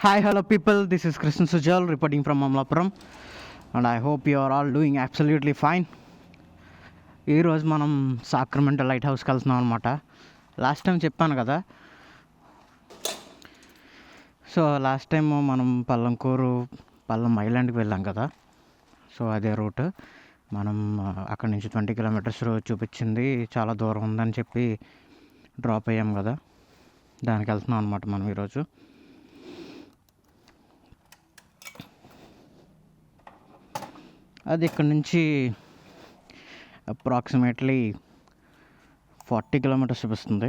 Hi, hello people. This is Krishna Sujal reporting from Amlapuram, and I hope you are all doing absolutely fine. ఈరోజు మనం Sacramento light హౌస్కి వెళ్తున్నాం అనమాట. Last time చెప్పాను కదా. So last time మనం పల్లం ఐలాండ్కి వెళ్ళాం కదా. సో అదే రూట్ మనం అక్కడి నుంచి 20 కిలోమీటర్స్ చూపించింది, చాలా దూరం ఉందని చెప్పి డ్రాప్ అయ్యాం కదా. దానికి వెళ్తున్నాం అనమాట మనం ఈరోజు. అది ఇక్కడ నుంచి అప్రాక్సిమేట్లీ 40 కిలోమీటర్స్ చూపిస్తుంది.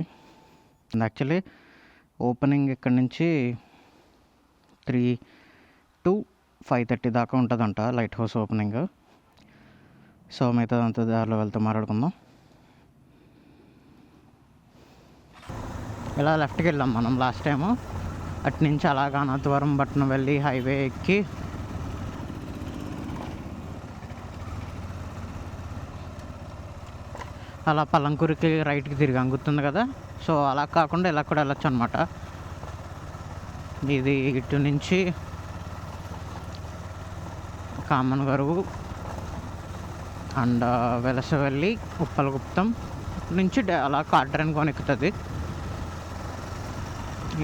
యాక్చువల్లీ ఓపెనింగ్ ఇక్కడ నుంచి 3 to 5:30 దాకా ఉంటుందంట లైట్ హౌస్ ఓపెనింగ్. సో మిగతాదంతా దారిలో వెళ్తూ మాట్లాడుకుందాం. ఇలా లెఫ్ట్కి వెళ్ళాం మనం లాస్ట్ టైము. అటు నుంచి అలాగా అనంతవరం పట్నం వెళ్ళి హైవే ఎక్కి అలా పల్లంకూరికి రైట్కి తిరిగాం, గుర్తుంది కదా. సో అలా కాకుండా ఇలా కూడా వెళ్ళొచ్చు అనమాట. ఇది ఇటు నుంచి కామన్ గరువు అండ్ వెలసవెల్లి ఉప్పలగుప్తం నుంచి అలా కాట్రైన్ కొనెక్కుతుంది.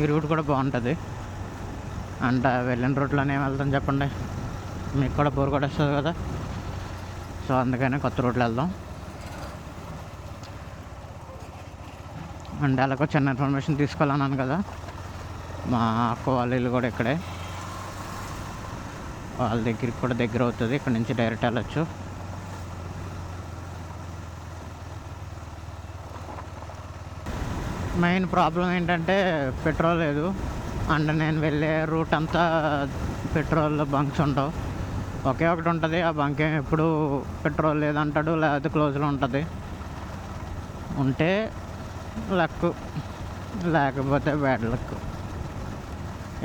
ఈ రూట్ కూడా బాగుంటుంది. అండ్ వెళ్ళిన రూట్లోనే వెళ్తాం చెప్పండి, మీకు కూడా బోర్ కూడా వస్తుంది కదా. సో అందుకనే కొత్త రూట్లో వెళ్దాం. అండ్ అలాగో చిన్న ఇన్ఫర్మేషన్ తీసుకోవాలన్నాను కదా, మా అక్క వాళ్ళ ఇల్లు కూడా ఇక్కడే. వాళ్ళ దగ్గరికి కూడా దగ్గర అవుతుంది, ఇక్కడ నుంచి డైరెక్ట్ వెళ్ళచ్చు. మెయిన్ ప్రాబ్లం ఏంటంటే పెట్రోల్ లేదు. అండ్ నేను వెళ్ళే రూట్ అంతా పెట్రోల్ బంక్స్ ఉండవు. ఒకే ఒకటి ఉంటుంది, ఆ బంక్ ఎప్పుడు పెట్రోల్ లేదంటాడు, లేకపోతే క్లోజ్లో ఉంటుంది. ఉంటే లక్, లేకపోతే బ్యాడ్ లక్.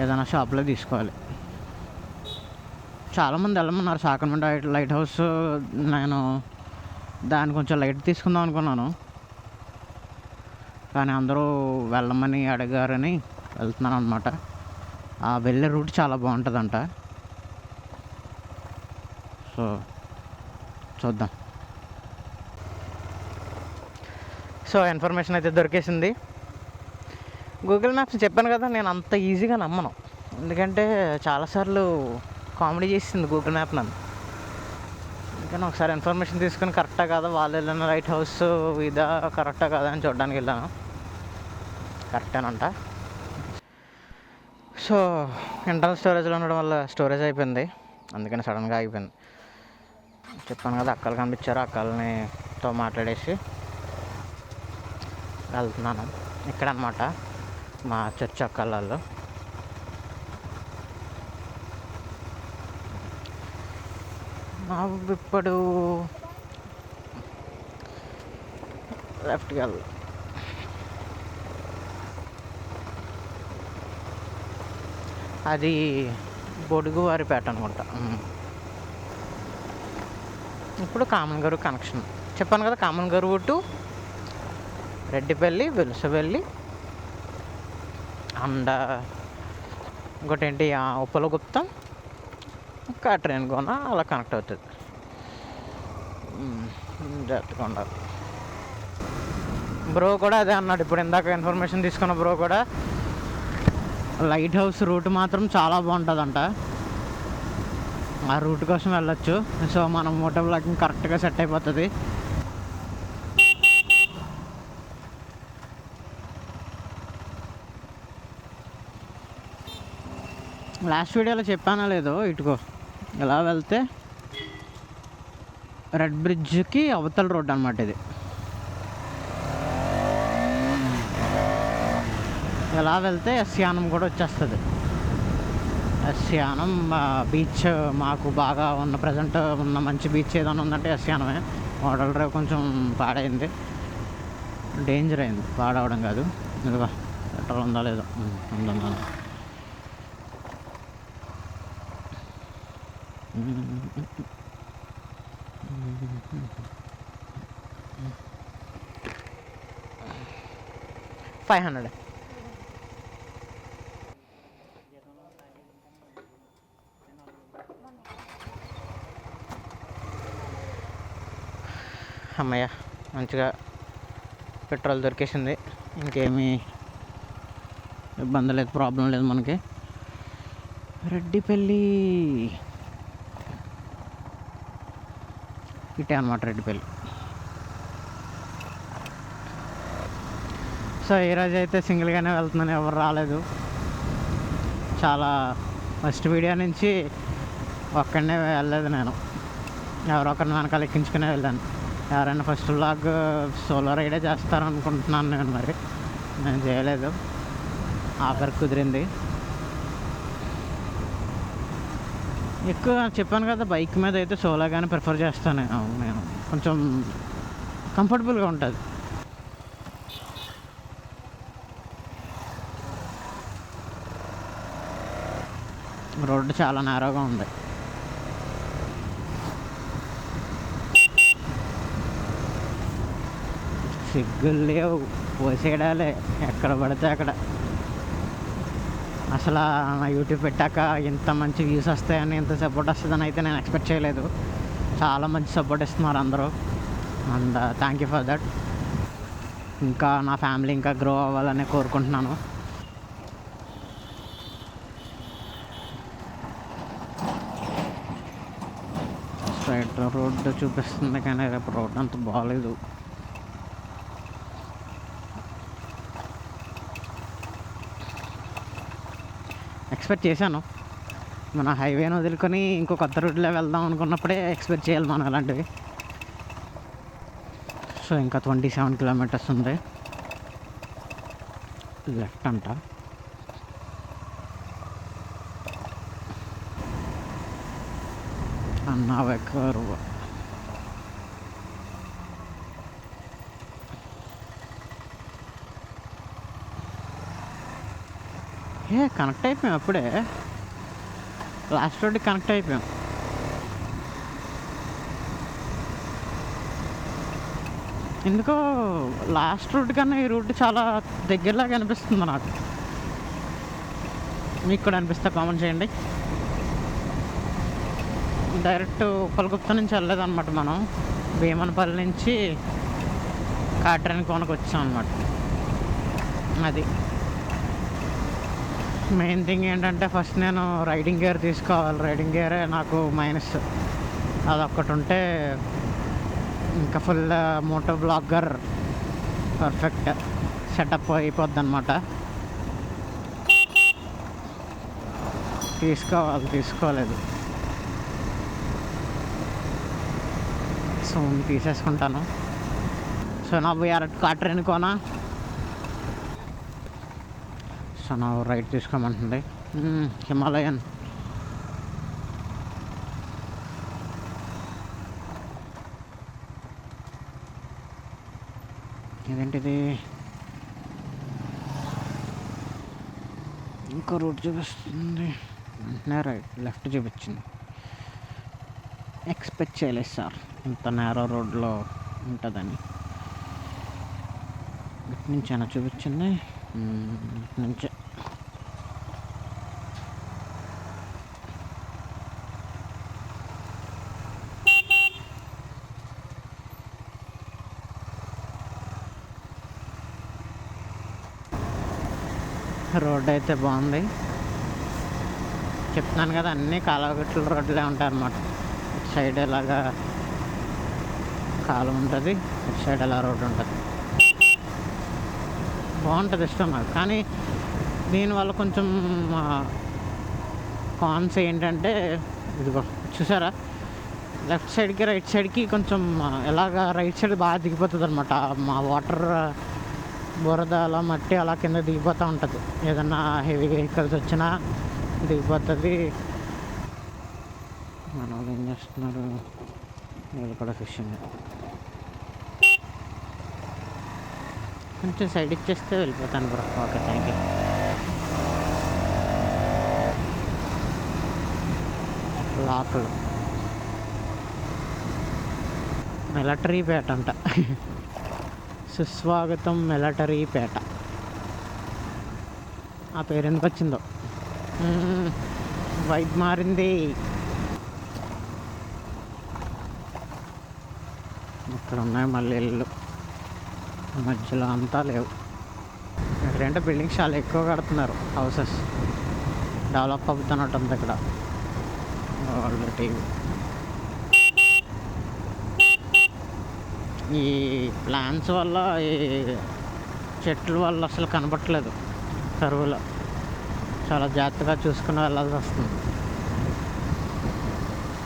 ఏదైనా షాప్లో తీసుకోవాలి. చాలామంది వెళ్ళమన్నారు సాక్రమెంటో లైట్ హౌస్. నేను దాన్ని కొంచెం లైట్ తీసుకుందాం అనుకున్నాను, కానీ అందరూ వెళ్ళమని అడిగారని వెళ్తున్నాను అనమాట. ఆ వెళ్ళే రూట్ చాలా బాగుంటుందంట. సో చూద్దాం. సో ఇన్ఫర్మేషన్ అయితే దొరికేసింది. గూగుల్ మ్యాప్స్ చెప్పాను కదా, నేను అంత ఈజీగా నమ్మను. ఎందుకంటే చాలాసార్లు కామెడీ చేసింది గూగుల్ మ్యాప్ నన్ను. అందుకని ఒకసారి ఇన్ఫర్మేషన్ తీసుకుని కరెక్టా కాదా, వాళ్ళు వెళ్ళిన లైట్ హౌస్ ఇదా కరెక్టా కాదా అని చూడడానికి వెళ్ళాను. కరెక్టేనంట. సో ఇంటర్నల్ స్టోరేజ్లో ఉండడం వల్ల స్టోరేజ్ అయిపోయింది, అందుకని సడన్గా అయిపోయింది. చెప్పాను కదా, అక్కలు కనిపించారు, అక్కలతో మాట్లాడేసి వెళ్తున్నాను. ఇక్కడ అనమాట మా చర్చ్ అక్కళ్ళు. ఇప్పుడు లెఫ్ట్కి వెళ్దాం. అది బొడుగువారిపేట అనుకుంటా. ఇప్పుడు కామన్ గరువు కనెక్షన్ చెప్పాను కదా, common Garuvu to Reddipalli, వెలుసవెల్లి and ఇంకోటి ఏంటి ఉప్పలగుప్తం, కాట్రైన్ కోన అలా కనెక్ట్ అవుతుంది. జాగ్రత్తగా ఉండాలి. బ్రో కూడా అదే అన్నాడు ఇప్పుడు, ఇందాక ఇన్ఫర్మేషన్ తీసుకున్న బ్రో కూడా లైట్ హౌస్ రూట్ మాత్రం చాలా బాగుంటుందంట. ఆ రూట్ కోసం వెళ్ళొచ్చు. సో మనం మోటో బ్లాగింగ్ కరెక్ట్గా సెట్ అయిపోతుంది. లాస్ట్ వీడియోలో చెప్పానా లేదో, ఇటుకో ఇలా వెళ్తే రెడ్ బ్రిడ్జ్కి అవతల రోడ్ అనమాట ఇది. ఇలా వెళ్తే ఎస్యానం కూడా వచ్చేస్తుంది. ఎస్యానం బీచ్ మాకు బాగా ఉన్న ప్రజెంట్ ఉన్న మంచి బీచ్ ఏదైనా ఉందంటే ఎస్యానమే. మోడల్ డ్రైవ్ కొంచెం పాడైంది, డేంజర్ అయింది, పాడవడం కాదు. ఇదిగో పెట్రోల్ ఉందా లేదో, ఉందా. 500. అమ్మయ్య మంచిగా పెట్రోల్ దొరికేసింది, ఇంకేమీ ఇబ్బంది లేదు, ప్రాబ్లం లేదు మనకి. రెడ్డిపల్లి ఇటే అనమాట, రెడ్డిపల్లి. సో ఈరోజు అయితే సింగిల్గానే వెళ్తున్నాను, ఎవరు రాలేదు. చాలా ఫస్ట్ వీడియో నుంచి ఒక్కడనే వెళ్ళలేదు నేను, ఎవరొకరిని వెనకాల ఎక్కించుకునే వెళ్ళాను. ఎవరైనా ఫస్ట్ వ్లాగ్ సోలో రైడే చేస్తారనుకుంటున్నాను నేను, మరి నేను చేయలేదు, ఆఖరి కుదిరింది. ఎక్కువ చెప్పాను కదా, బైక్ మీద అయితే సోలోగానే ప్రిఫర్ చేస్తాను నేను, కొంచెం కంఫర్టబుల్గా ఉంటుంది. రోడ్డు చాలా నేరోగా ఉంది. సిగ్గులు లేవు, పోసేయడాలే ఎక్కడ పడితే అక్కడ. అసలు నా యూట్యూబ్ పెట్టాక ఇంత మంచి వ్యూస్ వస్తాయని, ఇంత సపోర్ట్ వస్తుందని అయితే నేను ఎక్స్పెక్ట్ చేయలేదు. చాలా మంచి సపోర్ట్ ఇస్తున్నారు అందరూ, and thank you for that. ఇంకా నా ఫ్యామిలీ ఇంకా గ్రో అవ్వాలని కోరుకుంటున్నాను. స్ట్రైట్ రోడ్డు చూపిస్తుంది కానీ రేపు రోడ్డు అంత బాగాలేదు. ఎక్స్పెక్ట్ చేశాను, మన హైవేని వదులుకొని ఇంకో కొత్త రూట్లో వెళ్దాం అనుకున్నప్పుడే ఎక్స్పెక్ట్ చేయాలి మనం అలాంటివి. సో ఇంకా 27 కిలోమీటర్స్ ఉంది, లెఫ్ట్ అంట. అన్నావెక్కరు కనెక్ట్ అయిపోయాం అప్పుడే, లాస్ట్ రోడ్కి కనెక్ట్ అయిపోయాం. ఎందుకో లాస్ట్ రూట్ కన్నా ఈ రూట్ చాలా దగ్గరలాగా అనిపిస్తుంది నాకు. మీకు కూడా అనిపిస్తే కామెంట్ చేయండి. డైరెక్ట్ ఉప్పలగుప్త నుంచి వెళ్ళలేదన్నమాట, మనం భీమనపల్లి నుంచి కాట్రేని కోనకు వచ్చాం అనమాట. అది మెయిన్ థింగ్ ఏంటంటే, ఫస్ట్ నేను రైడింగ్ గేర్ తీసుకోవాలి. రైడింగ్ గేరే నాకు మైనస్, అదొక్కటి ఉంటే ఇంకా full moto blogger perfect setup అయిపోద్ది అనమాట. తీసుకోలేదు, సో తీసేసుకుంటాను. సో నా వీఆర్ కాట్రేని కోన. సో నా రైట్ తీసుకోమంటుంది. హిమాలయన్ ఇదేంటిది, ఇంకో రూట్ చూపిస్తుంది, వెంటనే లెఫ్ట్ చూపించింది. ఎక్స్పెక్ట్ చేయలేదు సార్ ఇంత నేరో రోడ్లో ఉంటుందని. ఇటు నుంచి అయినా చూపించింది, నుంచే. రోడ్ అయితే బాగుంది, చెప్తున్నాను కదా, అన్నీ కాలువగట్ల రోడ్లే ఉంటాయి అన్నమాట. ఇటు సైడ్ ఇలాగా కాలువ ఉంటుంది, ఇటు సైడ్ ఇలా రోడ్డు ఉంటుంది. బాగుంటుంది, ఇష్టం నాకు. కానీ దీనివల్ల కొంచెం కాన్స్ ఏంటంటే, ఇదిగో చూసారా, లెఫ్ట్ సైడ్కి రైట్ సైడ్కి కొంచెం ఎలాగ రైట్ సైడ్ బాగా దిగిపోతుంది అనమాట. మా వాటర్ బురద అలా మట్టి అలా కింద దిగిపోతూ ఉంటుంది, ఏదన్నా హెవీ వెహికల్స్ వచ్చినా దిగిపోతుంది. మన వాళ్ళు ఏం చేస్తున్నారు, వీళ్ళు కూడా ఫిషింగ్. కొంచెం సైడ్ ఇచ్చేస్తే వెళ్ళిపోతాను బ్రో. Okay, thank you. లాకులు మిలిటరీపేట అంట. సుస్వాగతం మిలిటరీపేట, ఆ పేరు ఎందుకు వచ్చిందో. వైబ్ మారింది. ఇక్కడ ఉన్నాయి మళ్ళీ ఇల్లు, మధ్యలో అంతా లేవు. ఇక్కడంటే బిల్డింగ్స్ చాలా ఎక్కువ కడుతున్నారు, హౌసెస్ డెవలప్ అవుతున్నట్టుంది ఇక్కడ ఆల్రెడీ. ఈ ప్లాన్స్ వల్ల, ఈ చెట్ల వల్ల అసలు కనపట్లేదు కరువులో. చాలా జాగ్రత్తగా చూసుకుని వెళ్ళాల్సి వస్తుంది.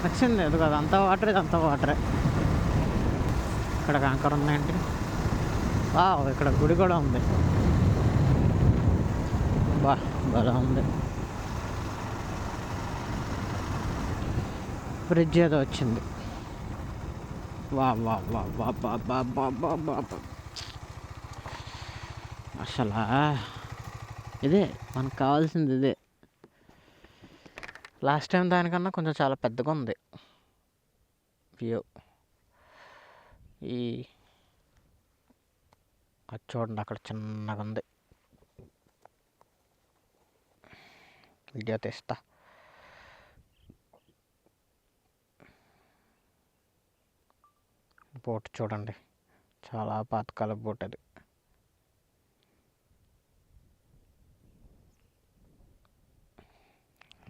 నచ్చింది అది కదా, అంతా వాటరే, ఇదంతా వాటరే. ఇక్కడ కాంకర ఉన్నాయండి. ఇక్కడ గుడి కూడా ఉంది. బాగా ఉంది. బ్రిడ్జ్ ఏదో వచ్చింది. అసలు ఇదే మనకు కావాల్సింది, ఇదే. లాస్ట్ టైం దానికన్నా కొంచెం చాలా పెద్దగా ఉంది వ్యూ. అది చూడండి, అక్కడ చిన్నగా ఉంది. వీడియో తీస్తా. బోట్ చూడండి, చాలా పాతకాల బోట్ అది.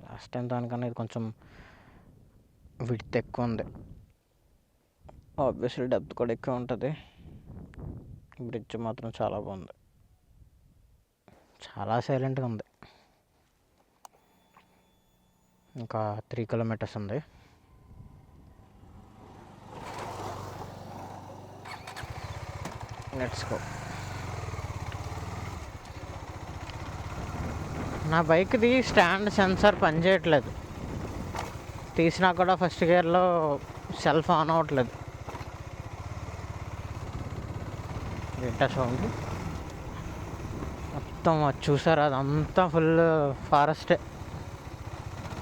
లాస్ట్ టైం దానికన్నా ఇది కొంచెం విడ్త్ ఎక్కువ ఉంది. ఆబ్వియస్లీ డెప్త్ కూడా ఎక్కువ ఉంటుంది. బ్రిడ్జ్ మాత్రం చాలా బాగుంది, చాలా సైలెంట్గా ఉంది. ఇంకా 3 కిలోమీటర్స్ ఉంది. Let's go. నా బైక్ది స్టాండ్ సెన్సార్ పనిచేయట్లేదు. తీసినా కూడా ఫస్ట్ గేర్లో సెల్ఫ్ ఆన్ అవ్వట్లేదు. ఏంటా సౌండ్? మొత్తం చూసారు, అదంతా ఫుల్ ఫారెస్టే,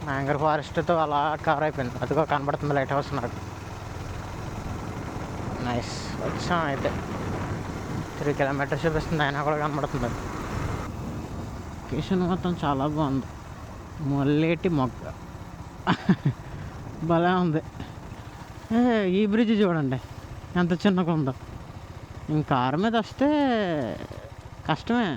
మ్యాంగ్రూవ్ ఫారెస్ట్తో అలా కవర్ అయిపోయింది. అదిగో కనబడుతుంది లైట్ హౌస్ నాకు. నైస్, వచ్చాం అయితే. 3 కిలోమీటర్స్ చూపిస్తుంది, అయినా కూడా కనబడుతుంది. లొకేషన్ మొత్తం చాలా బాగుంది. మొల్లేటి మొగ్గ భలే ఉంది. ఈ బ్రిడ్జ్ చూడండి ఎంత చిన్నగా ఉందో. ఇంకా కారు మీద వస్తే కష్టమే.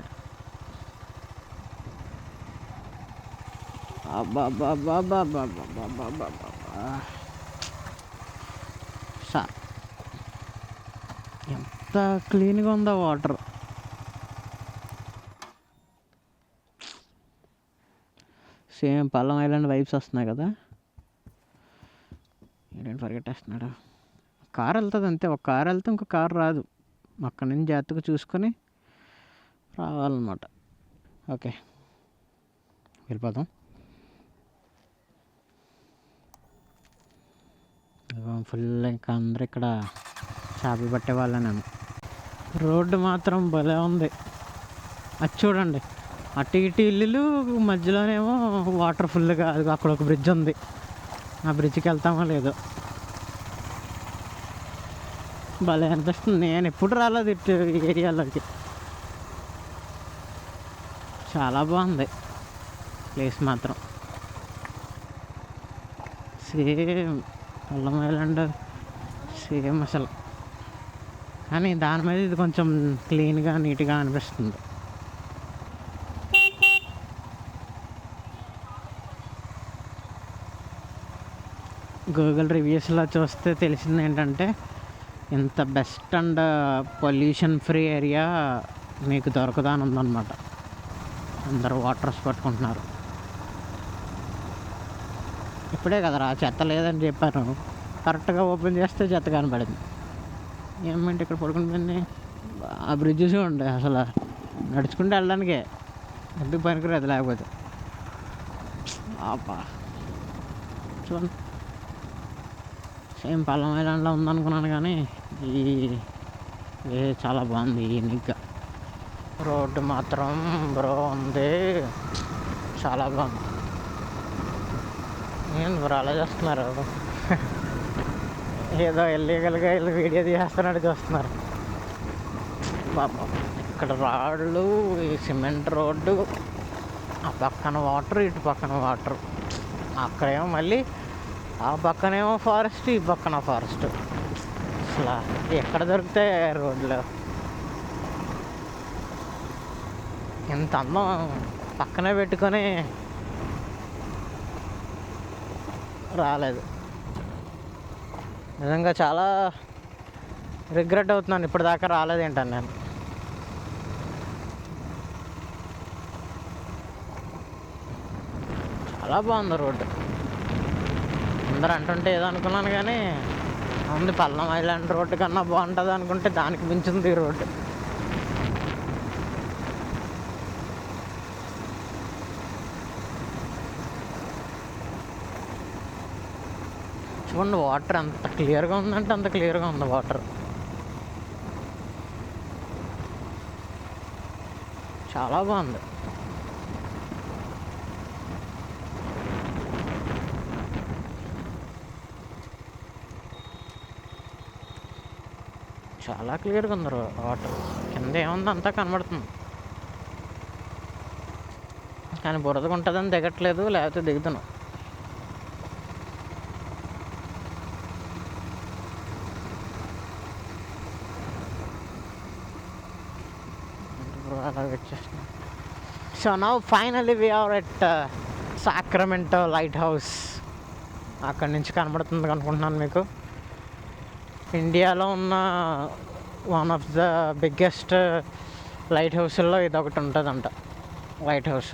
సార్ ఎంత క్లీన్గా ఉందో వాటర్. సేమ్ పల్లం ఐలాండ్ వైబ్స్ వస్తున్నాయి కదా. ఏంటంటే పరిగెట్టేస్తున్నాడు. కారు వెళ్తుంది అంతే, ఒక కారు వెళ్తే ఇంకో కారు రాదు. అక్కడి నుంచి జాగ్రత్తగా చూసుకొని రావాలన్నమాట. ఓకే, వెళ్ళిపోదాం. ఫుల్ ఇంకా అందరు ఇక్కడ చేపలు పట్టే వాళ్ళనేమో. రోడ్డు మాత్రం భలే ఉంది. అది చూడండి, అటు ఇటు ఇల్లులు, మధ్యలోనేమో వాటర్ ఫుల్గా. అది అక్కడ ఒక బ్రిడ్జ్ ఉంది, ఆ బ్రిడ్జ్కి వెళ్తామో లేదో. భలే అనిపిస్తుంది. నేను ఎప్పుడు రాలేదు ఇటు ఏరియాలోకి. చాలా బాగుంది ప్లేస్ మాత్రం. సేమ్ పల్లం ఐలాండ్ సేమ్ అసలు, కానీ దాని మీద ఇది కొంచెం క్లీన్గా నీట్గా అనిపిస్తుంది. గూగుల్ రివ్యూస్లో చూస్తే తెలిసింది ఏంటంటే, ఇంత best and pollution free area మీకు దొరకదా అని ఉందన్నమాట. అందరూ వాటర్స్ పట్టుకుంటున్నారు. ఇప్పుడే కదరా చెత్త లేదని చెప్పాను, కరెక్ట్గా ఓపెన్ చేస్తే చెత్త కనపడింది. ఏమంటే ఇక్కడ పడుకుంటుంది. ఆ బ్రిడ్జ్ చూడండి, అసలు నడుచుకుంటూ వెళ్ళడానికే ఎందుకు పనికిరాదు లేకపోతే. ఆపా చూడండి, సేమ్ పల్లం ఐలాండ్లో ఉందనుకున్నాను, కానీ ఇది చాలా బాగుంది యూనిక్గా. రోడ్డు మాత్రం బ్రో ఉంది, చాలా బాగుంది. నేను బ్రో అలా చూస్తున్నారు, ఏదో ఇల్లీగల్గా వీళ్ళు వీడియో తీసేస్తున్నట్టు చూస్తున్నారు. బాబా, ఇక్కడ రాళ్ళు, ఈ సిమెంట్ రోడ్డు, ఆ పక్కన వాటర్, ఇటు పక్కన వాటర్. అక్కడేమో మళ్ళీ ఆ పక్కనేమో ఫారెస్ట్, ఈ పక్కన ఫారెస్ట్. అసలు ఎక్కడ దొరుకుతాయి రోడ్లు? ఎంత అందం పక్కనే పెట్టుకొని రాలేదు. నిజంగా చాలా రిగ్రెట్ అవుతున్నాను ఇప్పటిదాకా రాలేదేంటని నేను. చాలా బాగుంది రోడ్డు. అందరూ అంటుంటే ఏదో అనుకున్నాను కానీ ఉంది పల్లం ఐలాండ్ రోడ్డు కన్నా బాగుంటుంది అనుకుంటే దానికి మించింది ఈ రోడ్డు. చూడండి వాటర్ ఎంత క్లియర్గా ఉందంటే అంత క్లియర్గా ఉంది వాటర్. చాలా బాగుంది. చాలా క్లియర్గా ఉంది వాటర్. కింద ఏముంది అంతా కనబడుతుంది కానీ బురదగా ఉంటుందని దిగట్లేదు, లేకపోతే దిగుతున్నాం. అలా వచ్చేస్తున్నాం. So now finally we are at Sacramento light house. అక్కడి నుంచి కనబడుతుంది అనుకుంటున్నాను మీకు. ఇండియాలో ఉన్న one of the biggest light హౌస్ల్లో ఇది ఒకటి ఉంటుందంట. లైట్ హౌస్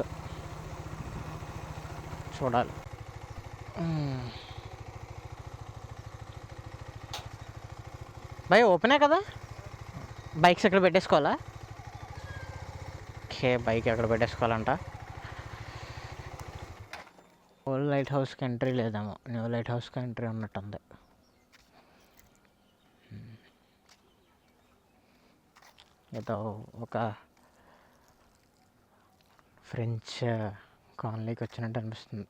చూడాలి. భయ్ ఓపెనే కదా? బైక్స్ ఎక్కడ పెట్టేసుకోవాలా? ఓకే, బైక్ ఎక్కడ పెట్టేసుకోవాలంట. ఓల్డ్ లైట్ హౌస్కి ఎంట్రీ లేదేమో, న్యూ లైట్ హౌస్కి ఎంట్రీ ఉన్నట్టుంది. ఏదో ఒక ఫ్రెంచ్ కాలనీకి వచ్చినట్టు అనిపిస్తుంది.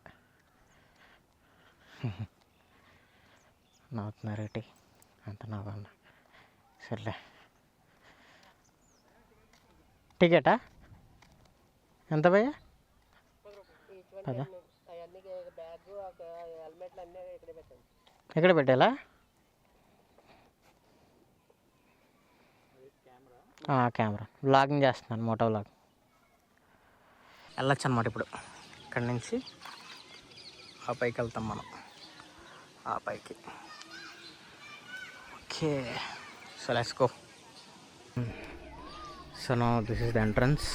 నవ్వుతున్నారేటి అంత నవ్వన్నా. సర్లే. టికెటా ఎంత భయ్యా? పదా ఎక్కడ పెట్టాలా? కెమెరా వ్లాగింగ్ చేస్తున్నాను, మోటో వ్లాగ్. వెళ్ళొచ్చు అనమాట ఇప్పుడు. ఇక్కడి నుంచి ఆ పైకి వెళ్తాం మనం, ఆ పైకి. Okay, so let's go. So no this is the entrance.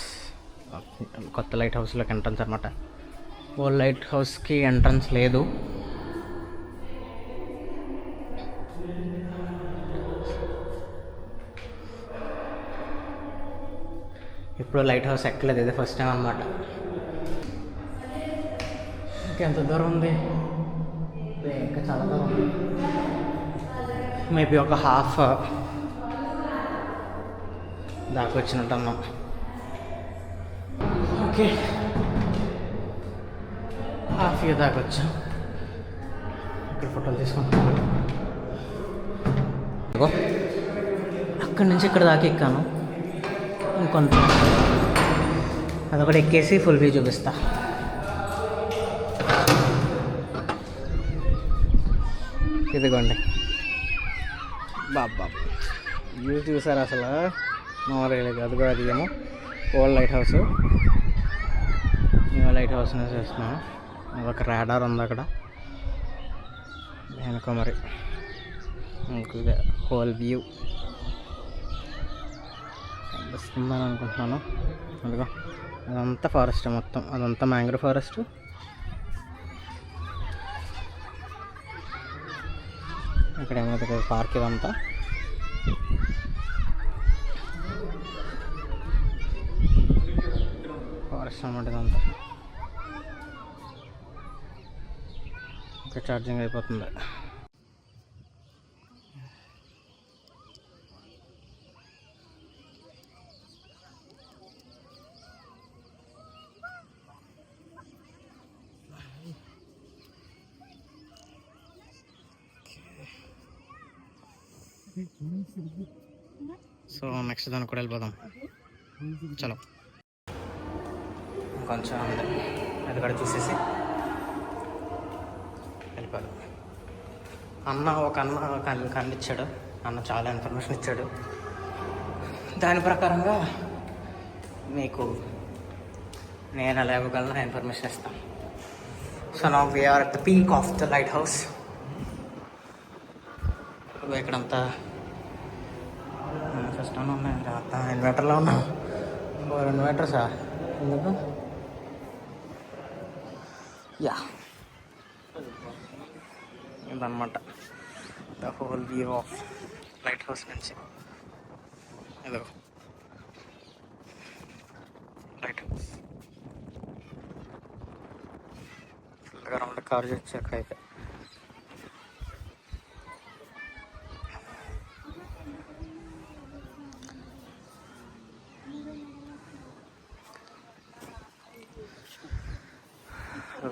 కొత్త లైట్ హౌస్లోకి ఎంట్రన్స్ అనమాట. ఓల్డ్ లైట్ హౌస్కి ఎంట్రన్స్ లేదు. ఇప్పుడు లైట్ హౌస్ ఎక్కలేదు, ఇదే ఫస్ట్ టైం అనమాట. ఇంకెంత దూరం ఉంది? ఇంకా చాలా దూరం ఉంది. మేబీ ఒక హాఫ్ దాకా వచ్చినట్టు అన్నాం. ఓకే, హాఫ్ ఇయర్ దాకా వచ్చాం. ఇక్కడ ఫోటోలు తీసుకుంటాను. అక్కడి నుంచి ఇక్కడ దాకా ఎక్కాను. ఇంకొంచెం అదొకటి ఎక్కేసి ఫుల్ వ్యూ చూపిస్తా. ఇదిగోండి బాబా, వ్యూ చూసారు అసలు మామూలుగా కాదు. కూడా అది ఏమో old light house. New light house చూస్తున్నాను. అదొక రాడార్ ఉంది అక్కడ వెనుక. మరి ఇంకొక హోల్ వ్యూ కనిపిస్తుందని అనుకుంటున్నాను. అదిగో అదంతా ఫారెస్ట్, మొత్తం అదంతా మ్యాంగ్రోవ్ ఫారెస్ట్. ఇక్కడ ఏమైతే పార్క్ ఇదంతా. ఫారెస్ట్ అన్నమాట ఇదంతా. ఇంకా ఛార్జింగ్ అయిపోతుంది. సో నెక్స్ట్ దానికి కూడా వెళ్ళిపోదాం. చలో కొంచెం ఉంది, అది కూడా చూసేసి వెళ్ళిపోదాం. ఒక అన్న కనిపించాడు. అన్న చాలా ఇన్ఫర్మేషన్ ఇచ్చాడు. దాని ప్రకారంగా మీకు నేను ఎలా ఇవ్వగలను ఇన్ఫర్మేషన్ ఇస్తాను. So now we're at the peak of the lighthouse. ఇక్కడంతా సిస్టంలో ఉన్నాయి. ఇన్వర్టర్లో ఉన్నాం. 4 ఇన్వర్టర్సా ఎందుకు? యా, ఇదన్నమాట the whole view of light house నుంచి. ఇదో లైట్ హౌస్ ఫుల్గా రౌండ్ కార్ వచ్చి అక్కడైతే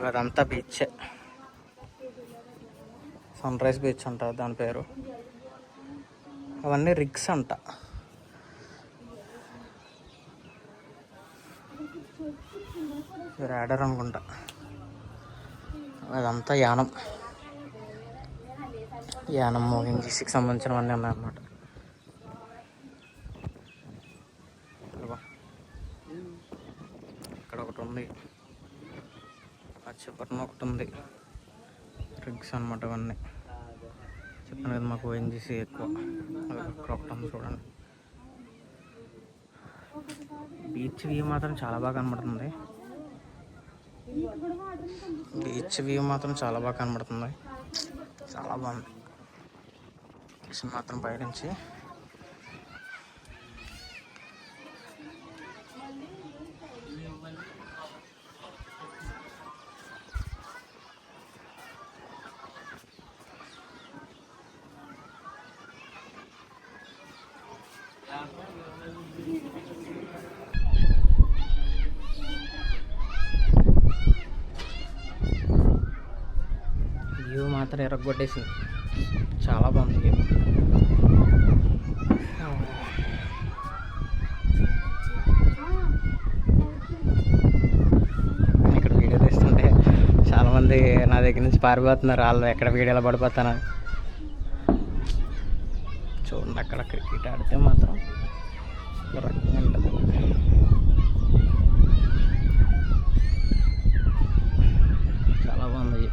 అదంతా బీచ్. సన్ రైజ్ బీచ్ అంట దాని పేరు. అవన్నీ రిగ్స్ అంట. రాడర్ అనుకుంటా. అదంతా యానం ఎన్జీసీకి సంబంధించినవన్నీ ఉన్నాయన్నమాట. ఇక్కడ ఒకటి ఉంది, మత్స్యపట్నం ఒకటి ఉంది. రిగ్స్ అనమాట అవన్నీ. చెప్పాను కదా మాకు ఎన్జీసీ ఎక్కువ. క్రాప్టన్ చూడండి. బీచ్ వ్యూ మాత్రం చాలా బాగా కనబడుతుంది. చాలా బాగుంది. మాత్రం పైనుంచి వ్యూ మాత్రం ఎరగొట్టేసింది. చాలా బాగుంది వ్యూ. ఇక్కడ వీడియో తీస్తుంటే చాలామంది నా దగ్గర నుంచి పారిపోతున్నారు. వాళ్ళు ఎక్కడ వీడియోలో పడిపోతాను. చూడండి, అక్కడ క్రికెట్ ఆడితే మాత్రం రకంగా ఉంటుంది. చాలా బాగుంది.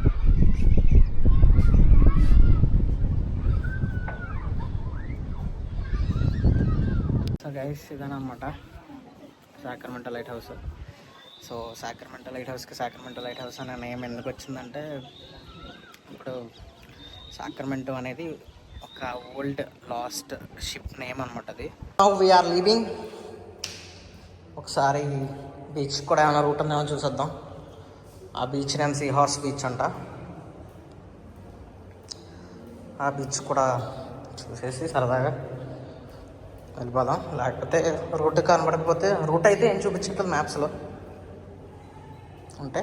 సో గైస్, ఇదనమాట Sacramento light house. So Sacramento light house అనే నేమ్ ఎందుకు వచ్చిందంటే, ఇప్పుడు సాక్రమెంటో అనేది ఒక ఓల్డ్ లాస్ట్ షిప్ నేమ్ అనమాట. అది నౌ వీఆర్ లీవింగ్. ఒకసారి బీచ్ కూడా ఏమైనా రూట్ ఉందేమో చూసేద్దాం. ఆ beach name see horse beach అంట. ఆ బీచ్ కూడా చూసేసి సరదాగా వెళ్ళిపోదాం. లేకపోతే రూట్ కనబడకపోతే, రూట్ అయితే ఏం చూపించట్లేదు మ్యాప్స్లో, ఉంటే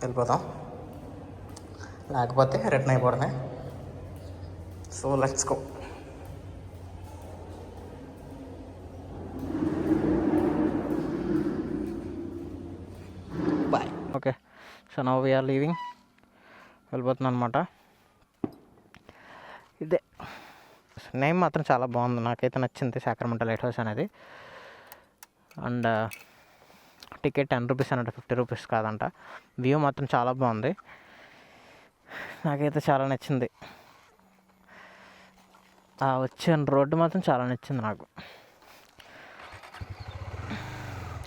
వెళ్ళిపోదాం. లేకపోతే రిటర్న్ అయిపోవడమే. So let's go. Bye. Okay, so now we are leaving. వెళ్ళిపోతున్నాను అనమాట. ఇదే నేమ్ మాత్రం చాలా బాగుంది, నాకైతే నచ్చింది సాక్రమెంటో లైట్ హౌస్ అనేది. అండ్ టికెట్ 10 రూపీస్ అన్నట్టు, 50 రూపీస్ కాదంట. వ్యూ మాత్రం చాలా బాగుంది, నాకైతే చాలా నచ్చింది. వచ్చిన రోడ్డు మాత్రం చాలా నచ్చింది నాకు.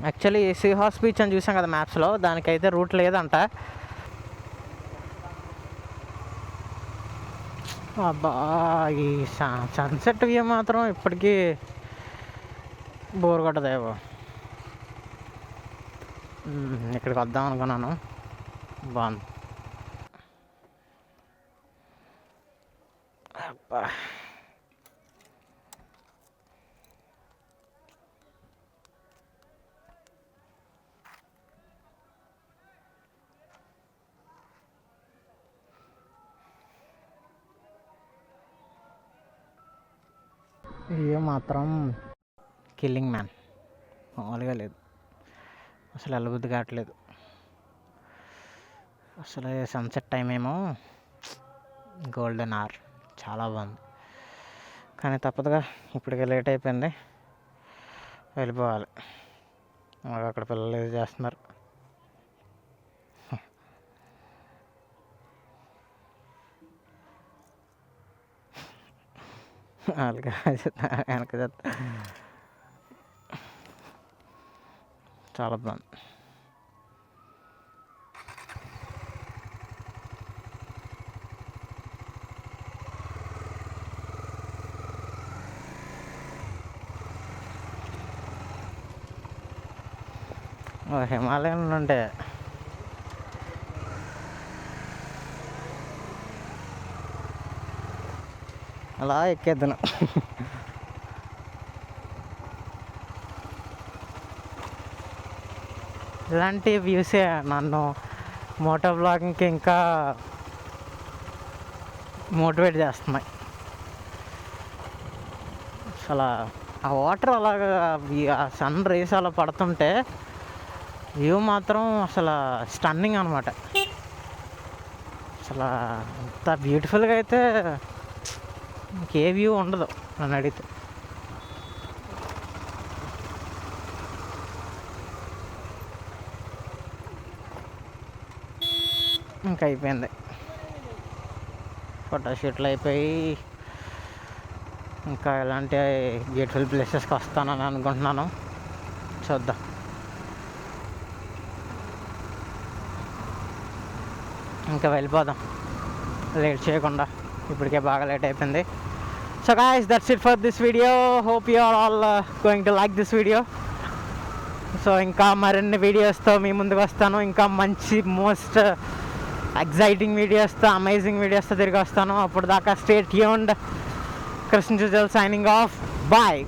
యాక్చువల్లీ సీ హార్స్ బీచ్ అని చూసాం కదా మ్యాప్స్లో, దానికైతే రూట్ లేదంట. అబ్బా, ఈ సన్సెట్ వ్యూ మాత్రం ఇప్పటికీ బోర్ కొట్టదేవో. ఇక్కడికి వద్దాం అనుకున్నాను, బాగుంది. అబ్బా, వ్యూ మాత్రం కిల్లింగ్ మ్యాన్, మామూలుగా లేదు. అసలు వెళ్ళబుద్ధి కావట్లేదు. అసలు సన్సెట్ టైం ఏమో గోల్డెన్ అవర్, చాలా బాగుంది. కానీ తప్పదుగా, ఇప్పటికే లేట్ అయిపోయింది, వెళ్ళిపోవాలి. మాకు అక్కడ పిల్లలు ఏది చేస్తున్నారు. వాళ్ళకి వెనక చాలా బాగుంది. హిమాలయన్ ఉంటే అలా ఎక్కేద్దును. ఇలాంటి వ్యూసే నన్ను మోటో బ్లాగింగ్కి ఇంకా మోటివేట్ చేస్తున్నాయి. అసలు ఆ వాటర్ అలాగా ఆ సన్ రేస్ అలా పడుతుంటే వ్యూ మాత్రం అసలు స్టన్నింగ్ అనమాట. అసలు అంత బ్యూటిఫుల్గా అయితే ఇంకే వ్యూ ఉండదు నన్ను అడిగితే. ఇంకా అయిపోయింది, ఫోటోషూట్లు అయిపోయి ఇంకా ఎలాంటి బ్యూటిఫుల్ ప్లేసెస్కి వస్తానని అనుకుంటున్నాను. చూద్దాం. ఇంకా వెళ్ళిపోదాం లేట్ చేయకుండా, ఇప్పటికే బాగా లేట్ అయిపోయింది. So guys, that's it for this video. Hope you are all going to like this video. So ఇంకా మరిన్ని వీడియోస్తో మీ ముందుకు వస్తాను. ఇంకా మంచి మోస్ట్ ఎగ్జైటింగ్ వీడియోస్తో, అమేజింగ్ వీడియోస్తో తిరిగి వస్తాను. అప్పుడు దాకా stay tuned. Krishna Jujal signing off. Bye.